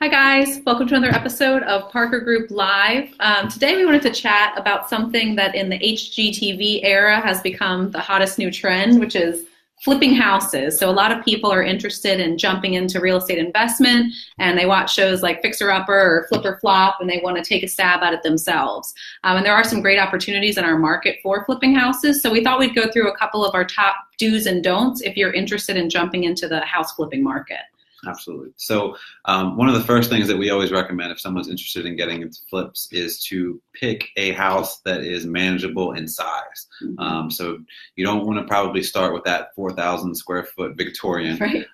Hi guys, welcome to another episode of Parker Group Live. Today we wanted to chat about something that in the HGTV era has become the hottest new trend, which is flipping houses. So a lot of people are interested in jumping into real estate investment, and they watch shows like Fixer Upper or Flip or Flop, and they want to take a stab at it themselves. And there are some great opportunities in our market for flipping houses. So we thought we'd go through a couple of our top do's and don'ts if you're interested in jumping into the house flipping market. Absolutely. So one of the first things that we always recommend if someone's interested in getting into flips is to pick a house that is manageable in size. So you don't want to probably start with that 4,000 square foot Victorian. Right.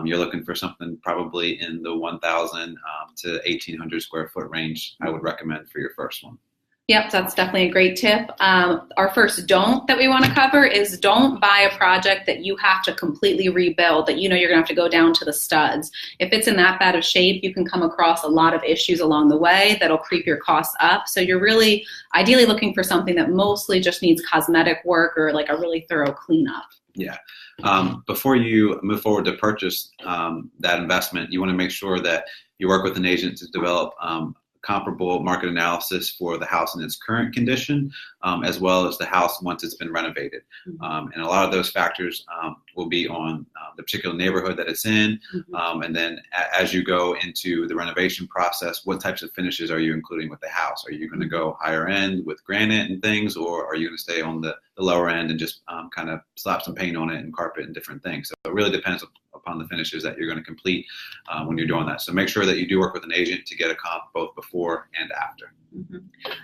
You're looking for something probably in the 1,000 to 1,800 square foot range. I would recommend for your first one. Yep, that's definitely a great tip. Our first don't that we want to cover is don't buy a project that you have to completely rebuild, that you know you're going to have to go down to the studs. If it's in that bad of shape, you can come across a lot of issues along the way that'll creep your costs up. So you're really ideally looking for something that mostly just needs cosmetic work or like a really thorough cleanup. Yeah. Before you move forward to purchase that investment, you want to make sure that you work with an agent to develop comparable market analysis for the house in its current condition, as well as the house once it's been renovated. And a lot of those factors will be on the particular neighborhood that it's in. And then as you go into the renovation process, what types of finishes are you including with the house? Are you going to go higher end with granite and things, or are you going to stay on the lower end and just kind of slap some paint on it and carpet and different things? So it really depends upon the finishes that you're going to complete when you're doing that. So make sure that you do work with an agent to get a comp both before and after.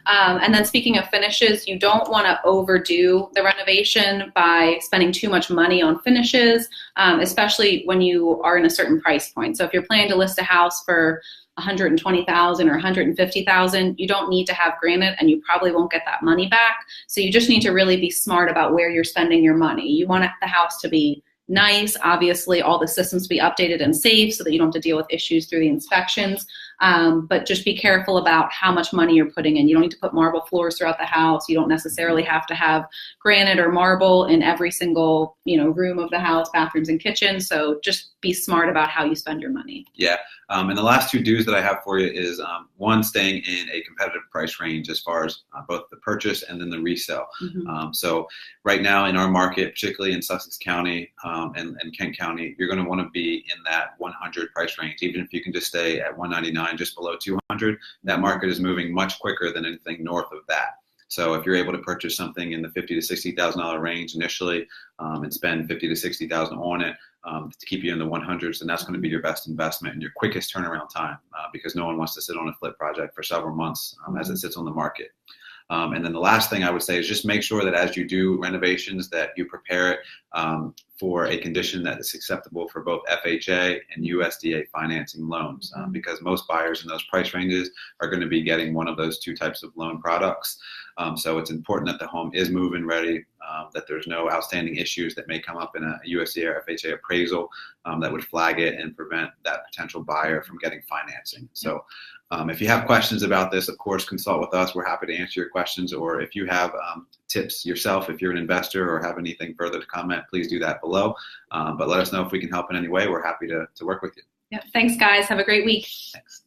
And then speaking of finishes, you don't want to overdo the renovation by spending too much money on finishes, especially when you are in a certain price point. So if you're planning to list a house for $120,000 or $150,000, you don't need to have granite, and you probably won't get that money back. So you just need to really be smart about where you're spending your money. You want the house to be nice, obviously all the systems to be updated and safe so that you don't have to deal with issues through the inspections. But just be careful about how much money you're putting in. You don't need to put marble floors throughout the house. You don't necessarily have to have granite or marble in every single, room of the house, bathrooms and kitchen. So just be smart about how you spend your money. Yeah. And the last two do's that I have for you is one, staying in a competitive price range as far as both the purchase and then the resale. So right now in our market, particularly in Sussex County and Kent County, you're going to want to be in that 100 price range. Even if you can just stay at 199, just below 200, that market is moving much quicker than anything north of that. So if you're able to purchase something in the $50,000 to $60,000 range initially and spend $50,000 to $60,000 on it to keep you in the 100s, then that's going to be your best investment and your quickest turnaround time because no one wants to sit on a flip project for several months as it sits on the market. And then the last thing I would say is just make sure that as you do renovations that you prepare it for a condition that is acceptable for both FHA and USDA financing loans because most buyers in those price ranges are going to be getting one of those two types of loan products. So it's important that the home is move-in ready, that there's no outstanding issues that may come up in a USDA or FHA appraisal that would flag it and prevent that potential buyer from getting financing. So if you have questions about this, of course, consult with us. We're happy to answer your questions. Or if you have tips yourself, if you're an investor or have anything further to comment, please do that below. But let us know if we can help in any way. We're happy to work with you. Yeah, thanks, guys. Have a great week. Thanks.